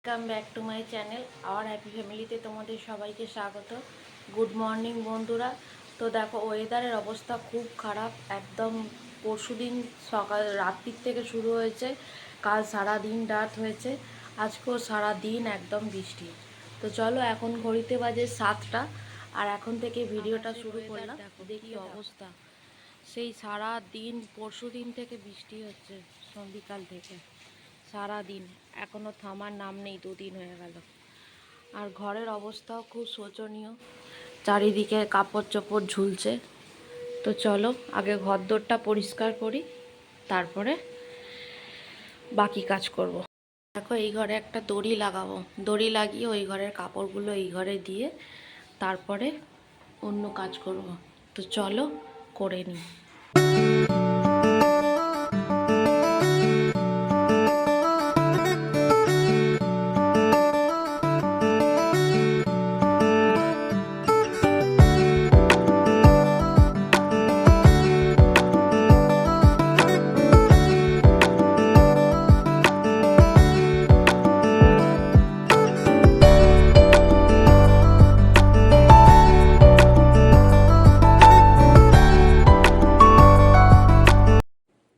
Welcome back to my channel hour happy ফ্যামিলিতে তোমাদের সবাইকে স্বাগত। গুড মর্নিং বন্ধুরা। তো দেখো ওয়েদারের অবস্থা খুব খারাপ একদম। পরশুদিন সকাল রাত্রির থেকে শুরু হয়েছে, কাল সারাদিন রাত হয়েছে, আজকেও সারাদিন একদম বৃষ্টি। তো চলো এখন ঘড়িতে বাজে 7টা আর এখন থেকে ভিডিওটা শুরু করলাম। দেখি অবস্থা সেই সারা দিন পরশুদিন থেকে বৃষ্টি হচ্ছে, বিকাল থেকে সারা দিন, এখনও থামার নাম নেই, 2 দিন হয়ে গেল। আর ঘরের অবস্থাও খুব শোচনীয়, চারিদিকে কাপড় চোপড় ঝুলছে। তো চলো আগে ঘরদোরটা পরিষ্কার করি, তারপরে বাকি কাজ করব। দেখো এই ঘরে একটা দড়ি লাগাবো, দড়ি লাগিয়ে ওই ঘরের কাপড়গুলো এই ঘরে দিয়ে তারপরে অন্য কাজ করব। তো চলো করে নিই।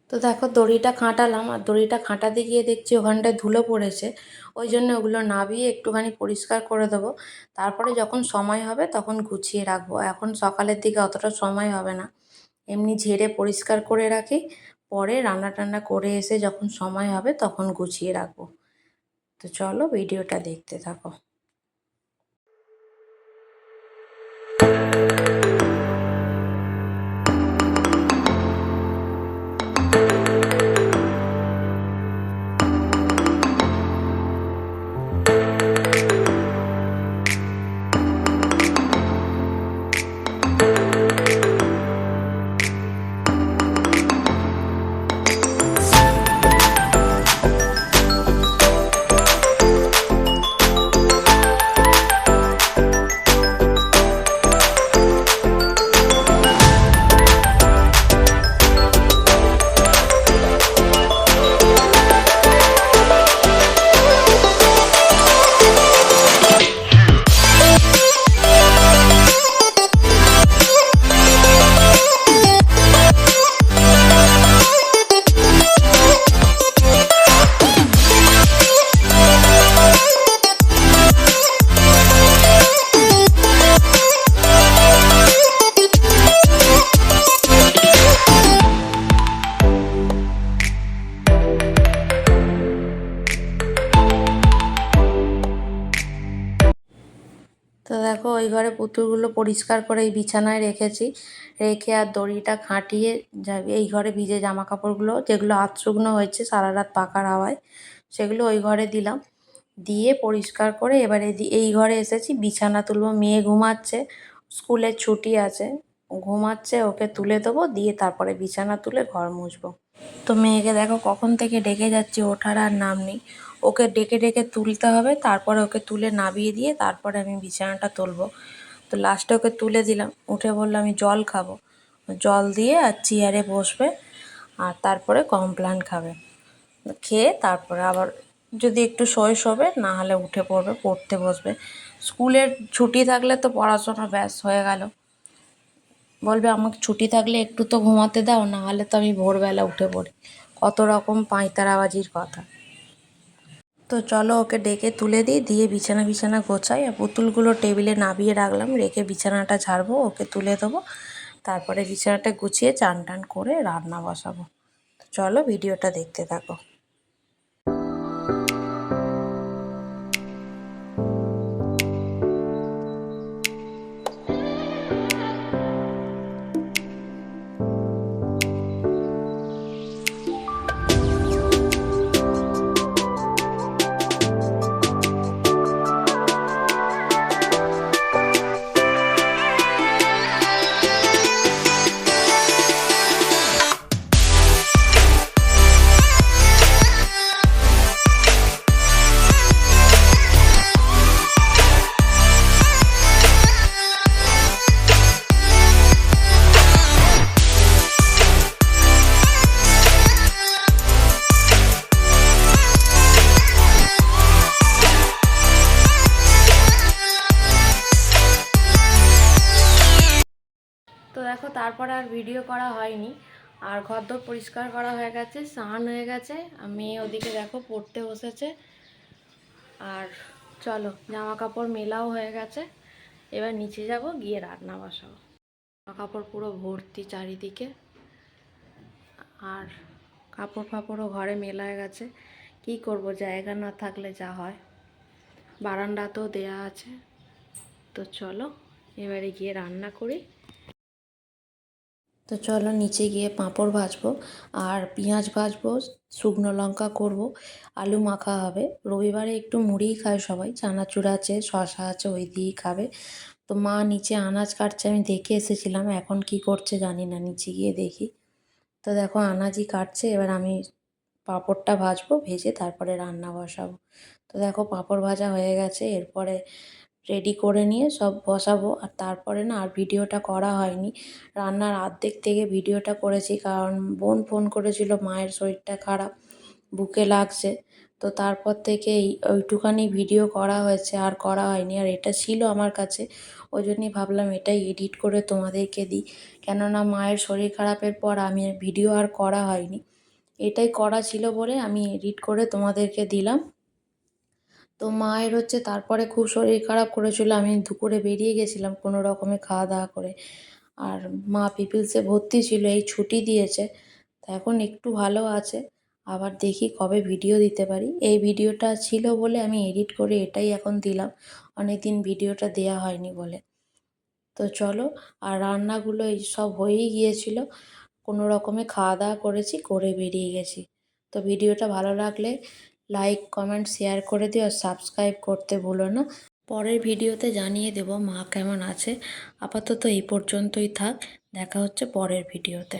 তো দেখো দড়িটা খাঁটালাম, আর দড়িটা খাঁটাতে গিয়ে দেখছি ওখানটায় ধুলো পড়েছে, ওই জন্য ওগুলো নাবিয়ে একটুখানি পরিষ্কার করে দেবো। তারপরে যখন সময় হবে তখন গুছিয়ে রাখবো। এখন সকালের দিকে অতটা সময় হবে না, এমনি ঝেড়ে পরিষ্কার করে রাখি, পরে রান্না টান্না করে এসে যখন সময় হবে তখন গুছিয়ে রাখবো। তো চলো ভিডিওটা দেখতে থাকো। তো দেখো ওই ঘরে পুতুলগুলো পরিষ্কার করে এই বিছানায় রেখেছি, রেখে আর দড়িটা খাটিয়ে এই ঘরে ভিজে জামা কাপড়গুলো যেগুলো আধ শুকনো হয়েছে সারা রাত পাখার হাওয়ায়, সেগুলো ওই ঘরে দিলাম, দিয়ে পরিষ্কার করে এবারে এই ঘরে এসেছি বিছানা তুলবো। মেয়ে ঘুমাচ্ছে, স্কুলের ছুটি আছে, ঘুমাচ্ছে, ওকে তুলে দেবো, দিয়ে তারপরে বিছানা তুলে ঘর মুছবো। তো মেয়েকে দেখো কখন থেকে ডেকে যাচ্ছি, ওঠার আর নাম নেই। ওকে ডেকে ডেকে তুলতে হবে, তারপরে ওকে তুলে নামিয়ে দিয়ে তারপরে আমি বিছানাটা তুলবো। তো লাস্টে ওকে তুলে দিলাম, উঠে বললো আমি জল খাবো, জল দিয়ে আর চেয়ারে বসবে, আর তারপরে কমপ্লান খাবে, খেয়ে তারপরে আবার যদি একটু শোবে, না হলে উঠে পড়বে, পড়তে বসবে। স্কুলের ছুটি থাকলে তো পড়াশোনা ব্যাস হয়ে গেল, বলবে আমাকে ছুটি থাকলে একটু তো ঘুমাতে দাও, না হলে তো আমি ভোরবেলা উঠে পড়ি, কত রকম পাঁয়তারাবাজির কথা। তো চলো ওকে ডেকে তুলে দিই, দিয়ে বিছানা গোছাই, আর পুতুলগুলো টেবিলে নামিয়ে রাখলাম, রেখে বিছানাটা ঝাড়বো, ওকে তুলে দেবো, তারপরে বিছানাটা গুছিয়ে চান টান করে রান্না বসাবো। তো চলো ভিডিওটা দেখতে থাকো। দেখো তারপরে আর ভিডিও করা হয়নি। আর ঘরদোর পরিষ্কার করা হয়ে গেছে, স্নান হয়ে গেছে, মেয়ে ওদিকে দেখো পড়তে বসেছে। আর চলো জামা কাপড় মেলাও হয়ে গেছে, এবার নিচে যাব, গিয়ে রান্না বসাবো। জামা কাপড় পুরো ভর্তি চারিদিকে, আর কাপড় ফাপড়ও ঘরে মেলা হয়ে গেছে। কি করব, জায়গা না থাকলে যা হয়। বারান্দাতেও দেয়া আছে। তো চলো এবারে গিয়ে রান্না করি। তো চলো নিচে গিয়ে পাঁপড় ভাজবো আর পেঁয়াজ ভাজবো, শুকনো লঙ্কা করব, আলু মাখা হবে। রবিবারে একটু মুড়িই খায় সবাই, চানাচুর আছে, শশা আছে, ওই দিয়েই খাবে। তো মা নিচে আনাজ কাটছে, আমি দেখে এসেছিলাম, এখন কি করছে জানি না, নিচে গিয়ে দেখি। তো দেখো আনাজই কাটছে, এবার আমি পাঁপড়টা ভাজবো, ভেজে তারপরে রান্না বসাবো। তো দেখো পাঁপড় ভাজা হয়ে গেছে, এরপরে রেডি করে নিয়ে সব বসাবো। আর তারপরে না আর ভিডিওটা করা হয়নি, রান্নার অর্ধেক থেকে ভিডিওটা করেছি, কারণ বোন ফোন করেছিল মায়ের শরীরটা খারাপ, বুকে লাগছে। তো তারপর থেকেই ওইটুখানি ভিডিও করা হয়েছে, আর করা হয়নি। আর এটা ছিল আমার কাছে, ওই জন্যই ভাবলাম এটাই এডিট করে তোমাদেরকে দিই, কেননা মায়ের শরীর খারাপের পর আমি ভিডিও আর করা হয়নি। এটাই করা ছিল বলে আমি এডিট করে তোমাদেরকে দিলাম। তো মায়ের হচ্ছে তারপরে খুব শরীর খারাপ করেছিল, আমি দুপুরে বেরিয়ে গেছিলাম কোনো রকমে খাওয়া দাওয়া করে। আর মা পিপলসে ভর্তি ছিল, এই ছুটি দিয়েছে, তো এখন একটু ভালো আছে। আবার দেখি কবে ভিডিও দিতে পারি। এই ভিডিওটা ছিল বলে আমি এডিট করে এটাই এখন দিলাম, অনেক দিন ভিডিওটা দেয়া হয়নি বলে। তো চলো, আর রান্নাগুলো এই সব হয়েই গিয়েছিল, কোনো রকমে খাওয়া দাওয়া করেছি, করে বেরিয়ে গেছি। তো ভিডিওটা ভালো লাগলে লাইক কমেন্ট শেয়ার করে দিও, আর সাবস্ক্রাইব করতে ভুলো না। পরের ভিডিওতে জানিয়ে দেব মা কেমন আছে। আপাতত এই পর্যন্তই থাক, দেখা হচ্ছে পরের ভিডিওতে।